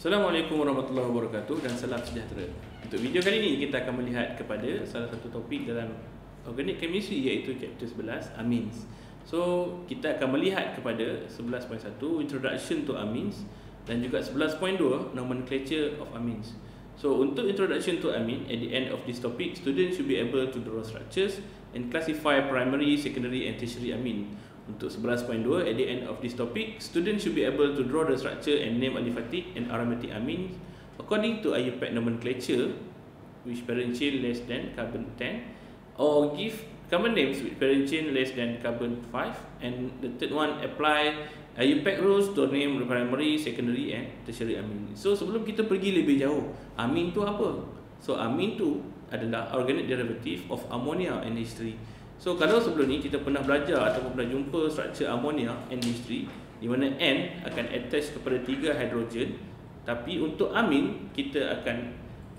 Assalamualaikum warahmatullahi wabarakatuh dan salam sejahtera. Untuk video kali ini kita akan melihat kepada salah satu topik dalam organic chemistry iaitu chapter 11 amines. So kita akan melihat kepada 11.1 introduction to amines dan juga 11.2 nomenclature of amines. So untuk introduction to amine, at the end of this topic, students should be able to draw structures and classify primary, secondary and tertiary amine. Untuk 11.2, at the end of this topic, students should be able to draw the structure and name aliphatic and aromatic amines according to IUPAC nomenclature, which parent chain less than carbon 10, or give common names with parent chain less than carbon 5, and the third one, apply IUPAC rules to name primary, secondary and tertiary amine. So sebelum kita pergi lebih jauh, amine tu apa? So amine tu adalah organic derivative of ammonia and H3. So kalau sebelum ni kita pernah belajar ataupun pernah jumpa struktur ammonia NH3 di mana N akan attach kepada 3 hidrogen, tapi untuk amin kita akan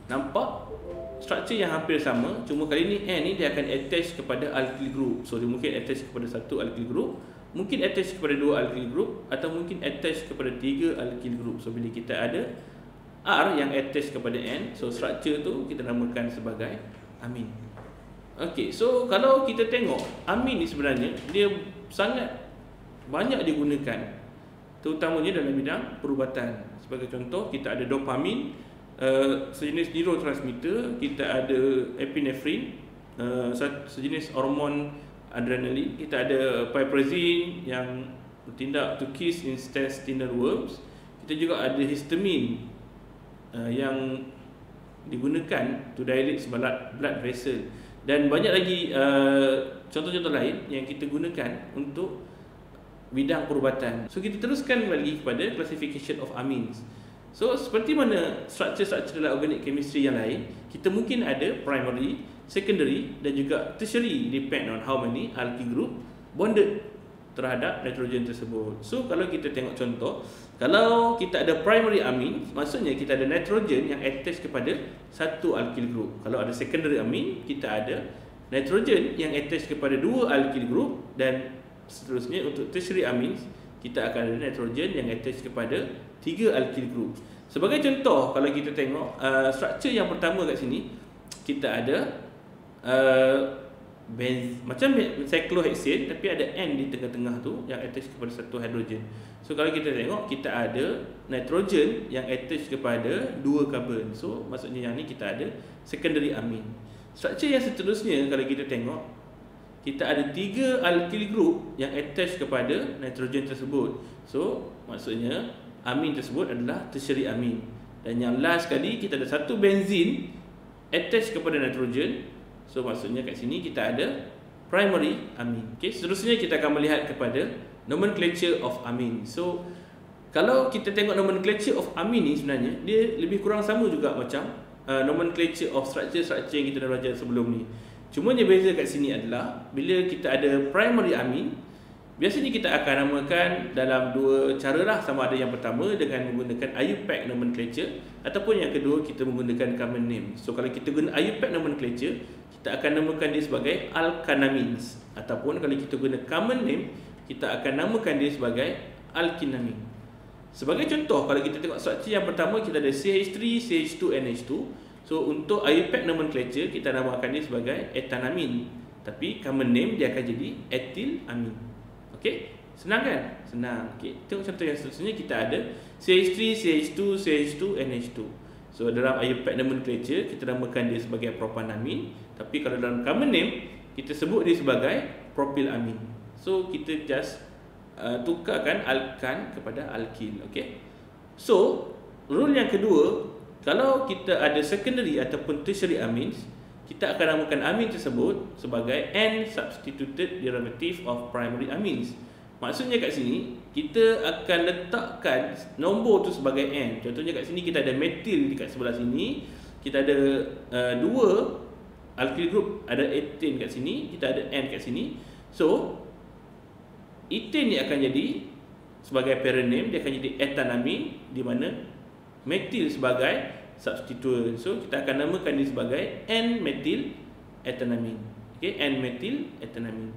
nampak struktur yang hampir sama, cuma kali ni N ni dia akan attach kepada alkyl group. So dia mungkin attach kepada satu alkyl group, mungkin attach kepada 2 alkyl group, atau mungkin attach kepada 3 alkyl group. So bila kita ada R yang attach kepada N, so struktur tu kita namakan sebagai amin. Okey, so kalau kita tengok amin ni sebenarnya dia sangat banyak digunakan, terutamanya dalam bidang perubatan. Sebagai contoh, kita ada dopamin, sejenis neurotransmitter, kita ada epinefrin, sejenis hormon adrenalin, kita ada piperazine yang bertindak to kiss intestinal worms, kita juga ada histamine yang digunakan to dilate blood vessel, dan banyak lagi contoh-contoh lain yang kita gunakan untuk bidang perubatan. So kita teruskan lagi kepada classification of amines. So seperti mana struktur-struktur dalam organic chemistry yang lain, kita mungkin ada primary, secondary dan juga tertiary, depend on how many alkyl group bonded terhadap nitrogen tersebut. So kalau kita tengok contoh, kalau kita ada primary amine, maksudnya kita ada nitrogen yang attach kepada satu alkyl group. Kalau ada secondary amine, kita ada nitrogen yang attach kepada 2 alkyl group, dan seterusnya untuk tertiary amines, kita akan ada nitrogen yang attach kepada 3 alkyl group. Sebagai contoh, kalau kita tengok struktur yang pertama kat sini, kita ada macam cyclohexane tapi ada N di tengah-tengah tu yang attach kepada satu hidrogen. So kalau kita tengok, kita ada nitrogen yang attach kepada 2 karbon. So maksudnya yang ni kita ada secondary amine. Struktur yang seterusnya, kalau kita tengok, kita ada 3 alkyl group yang attach kepada nitrogen tersebut. So maksudnya amine tersebut adalah tertiary amine. Dan yang last sekali, kita ada satu benzene attach kepada nitrogen. So maksudnya kat sini kita ada primary amine. Okay, seterusnya kita akan melihat kepada nomenclature of amine. So kalau kita tengok nomenclature of amine ni, sebenarnya dia lebih kurang sama juga macam nomenclature of structure yang kita dah belajar sebelum ni. Cuma yang beza kat sini adalah bila kita ada primary amine, biasanya kita akan namakan dalam 2 cara lah. Sama ada yang pertama dengan menggunakan IUPAC nomenclature, ataupun yang kedua kita menggunakan common name. So kalau kita guna IUPAC nomenclature, kita akan namakan dia sebagai alkanamines, ataupun kalau kita guna common name, kita akan namakan dia sebagai alkinamin. Sebagai contoh, kalau kita tengok struktur yang pertama, kita ada CH3, CH2, NH2. So untuk IUPAC nomenclature, kita namakan dia sebagai etanamin, tapi common name dia akan jadi ethylamin. Okey, senang kan? Senang. Okey, tengok contoh yang seterusnya, kita ada CH3, CH2, CH2, NH2. So dalam IUPAC nomenclature, kita namakan dia sebagai propanamin, tapi kalau dalam common name, kita sebut dia sebagai propylamin. So kita just tukarkan alkan kepada alkyl. Okey. So rule yang kedua, kalau kita ada secondary ataupun tertiary amines, kita akan namakan amin tersebut sebagai N-substituted derivative of primary amines. Maksudnya kat sini, kita akan letakkan nombor tu sebagai N. Contohnya kat sini kita ada metil dekat sebelah sini, kita ada 2 alkyl group, ada ethane kat sini, kita ada N kat sini. So ethane ni akan jadi sebagai parent name, dia akan jadi etanamin, di mana metil sebagai substituent. So kita akan namakan dia sebagai N-methyl etanamin. Okay, N-methyl etanamin.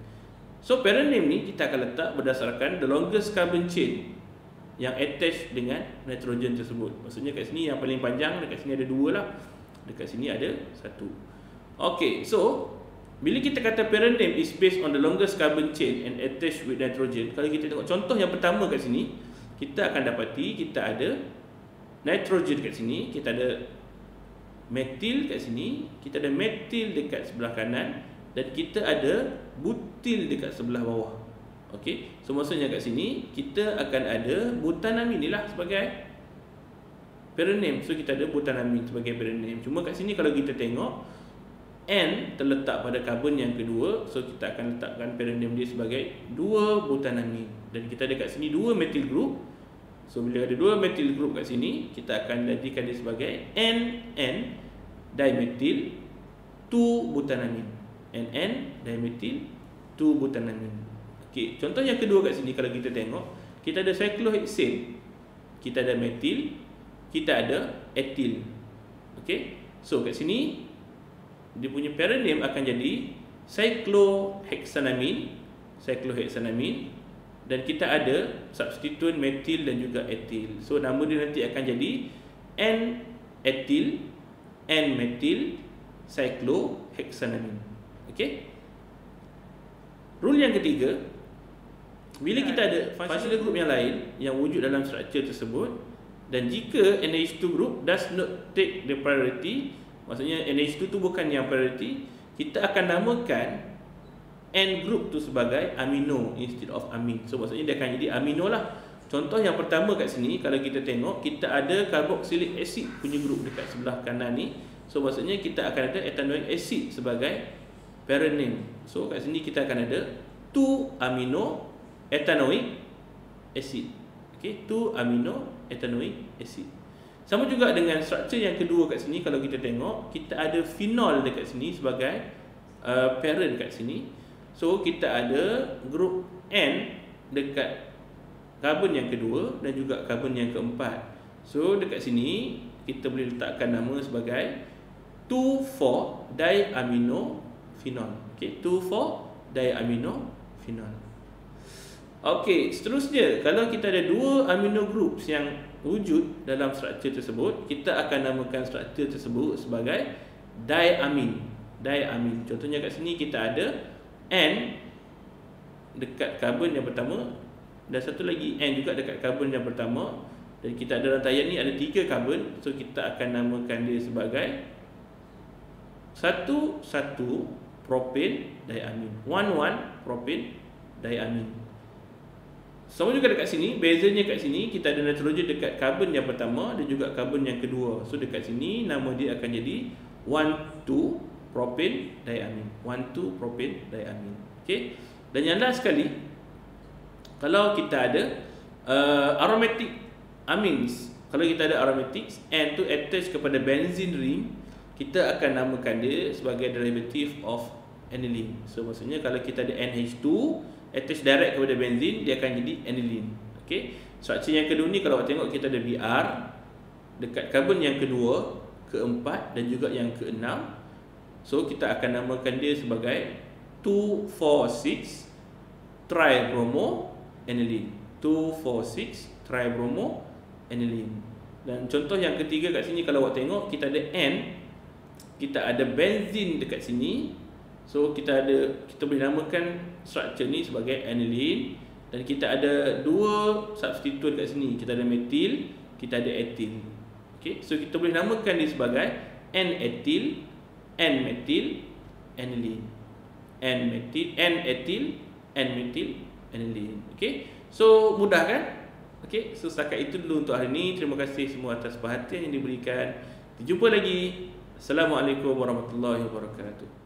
So parent name ni kita akan letak berdasarkan the longest carbon chain yang attach dengan nitrogen tersebut. Maksudnya kat sini yang paling panjang, dekat sini ada 2 lah, dekat sini ada 1. Okay, so bila kita kata parent name is based on the longest carbon chain and attached with nitrogen, kalau kita tengok contoh yang pertama kat sini, kita akan dapati kita ada nitrogen kat sini, kita ada metil kat sini, kita ada metil dekat sebelah kanan, dan kita ada butil dekat sebelah bawah. Okey, so maksudnya kat sini kita akan ada butanamin ni lah sebagai parent name. So kita ada butanamin sebagai parent name. Cuma kat sini kalau kita tengok N terletak pada karbon yang kedua, so kita akan letakkan parent name dia sebagai 2 butanamin. Dan kita ada kat sini 2 methyl group. So bila ada 2 methyl group kat sini, kita akan jadikan dia sebagai NN dimethyl 2 butanamin. NN dimethyl 2 butanamin. Okey, contoh yang kedua kat sini kalau kita tengok, kita ada cyclohexane, kita ada metil, kita ada etil. Okey, so kat sini dia punya parent name akan jadi cyclohexanamine, dan kita ada substituent metil dan juga etil. So nama dia nanti akan jadi N-etil, N-metil, cyclohexanamine. Okey. Rule yang ketiga, bila kita ada functional group yang lain yang wujud dalam struktur tersebut, dan jika NH2 group does not take the priority, maksudnya NH2 tu bukan yang priority, kita akan namakan N group tu sebagai amino instead of amin. So maksudnya dia akan jadi amino lah. Contoh yang pertama kat sini, kalau kita tengok, kita ada carboxylic acid punya group dekat sebelah kanan ni. So maksudnya kita akan ada ethanoic acid sebagai parent name. So kat sini kita akan ada 2 amino ethanoic acid. Okay, 2 amino ethanoic acid. Sama juga dengan struktur yang kedua kat sini, kalau kita tengok, kita ada phenol dekat sini sebagai parent kat sini. So kita ada grup N dekat karbon yang kedua dan juga karbon yang keempat. So dekat sini kita boleh letakkan nama sebagai 2,4-diaminophenol. Okay, 2,4-diaminophenol. Okey, seterusnya kalau kita ada 2 amino groups yang wujud dalam struktur tersebut, kita akan namakan struktur tersebut sebagai diamin. Diamin. Contohnya kat sini kita ada N dekat karbon yang pertama dan satu lagi N juga dekat karbon yang pertama, dan kita ada rantaian ni ada 3 karbon. So kita akan namakan dia sebagai 1,1 propane diamin, 1,1 propane diamin. Sama juga dekat sini, bezanya kat sini kita ada nitrogen dekat karbon yang pertama dan juga karbon yang kedua. So dekat sini nama dia akan jadi 1,2 propane diamin, 1,2 propane diamin. Okey. Dan yang last sekali, kalau kita ada aromatic amines, kalau kita ada aromatics and to attach kepada benzene ring, kita akan namakan dia sebagai derivative of aniline. So maksudnya kalau kita ada NH2 attach direct kepada benzene, dia akan jadi aniline. Okey. Struktur yang kedua ni kalau awak tengok, kita ada Br dekat karbon yang kedua, keempat dan juga yang keenam. So kita akan namakan dia sebagai 2,4,6 tribromo aniline, 2,4,6 tribromo aniline. Dan contoh yang ketiga kat sini, kalau awak tengok, kita ada N, kita ada benzene dekat sini. So kita boleh namakan struktur ni sebagai aniline, dan kita ada 2 substituent kat sini. Kita ada metil, kita ada etil. Okey, so kita boleh namakan dia sebagai N-etil, N-metil, aniline, N-metil, N-etil, N-metil, aniline. Okey, so mudah kan? Okey, so setakat itu dulu untuk hari ini. Terima kasih semua atas perhatian yang diberikan. Jumpa lagi. Assalamualaikum warahmatullahi wabarakatuh.